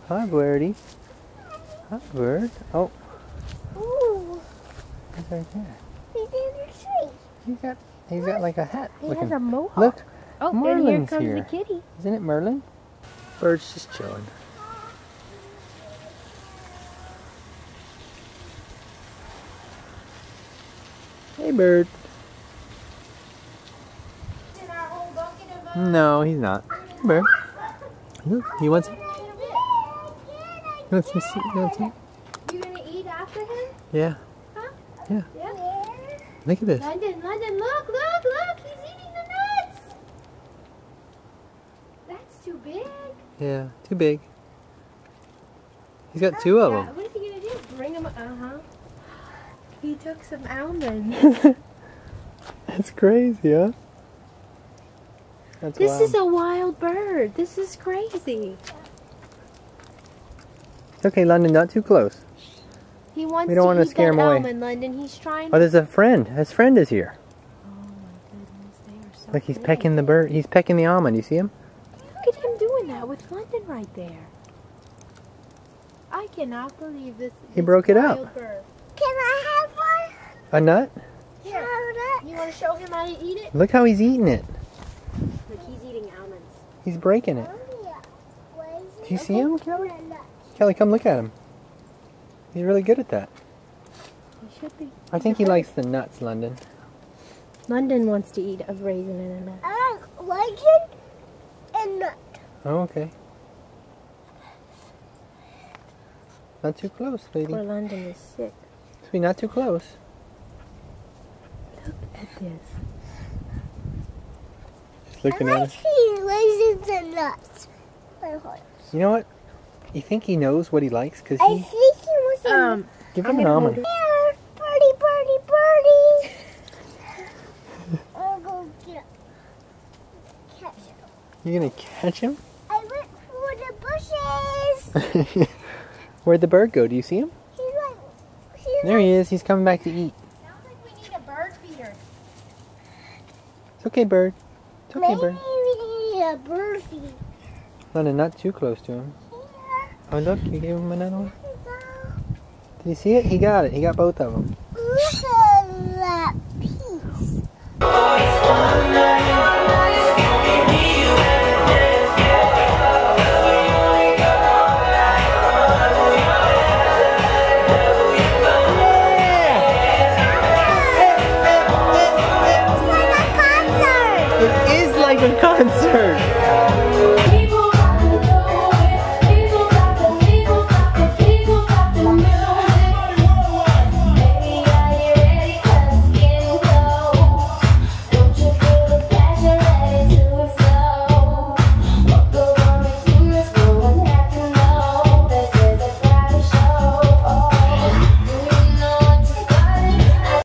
Hi, birdie. Hi, bird. Oh. Ooh. He's right there. He's in the tree. He's got like a hat. He has a mohawk. Look. Oh, Merlin's and here comes here. the kitty. Isn't it Merlin? Bird's just chilling. Hey, bird. No, he's not. Bird. Look, he wants it. You want some? You want some? You gonna eat after him? Yeah. Huh? Yeah. Yeah. Look at this. London, look! He's eating the nuts. That's too big. Yeah, too big. He's got two of them. What is he gonna do? Bring him? He took some almonds. That's crazy, huh? That's This wild. is a wild bird. This is crazy. It's okay, London, not too close. He wants We don't to want to eat scare that him away. almond, London. He's trying. Oh, there's a friend. His friend is here. Oh my goodness, they are so Look, he's big. pecking the bird. He's pecking the almond. You see him? Look at him doing that with London right there. I cannot believe this. He broke it up. Wild bird. Can I have one? A nut? Here. You want to show him how to eat it? Look how he's eating it. Look, he's eating almonds. He's breaking it. Do you see him, Kelly? Kelly, come look at him. He's really good at that. He should be. I think he likes the nuts, London. London wants to eat a raisin and a nut. I like raisin and nut. Oh, okay. Not too close, sweetie. Poor London is sick. Sweetie, not too close. Look at this. Just looking I at like us. eating raisins and nuts. You know what? You think he knows what he likes? Because I he... think he was in Give I'm him an gonna almond. hold there. Birdie. I'll go catch him. You're going to catch him? I went for the bushes. Where'd the bird go? Do you see him? There he is. He's coming back to eat. Sounds like we need a bird feeder. It's okay, bird. It's okay, Maybe bird. we need a bird feed. London, not too close to him. Here. Oh, look. You gave him another one. Did you see it? He got it. He got both of them. Look at that piece.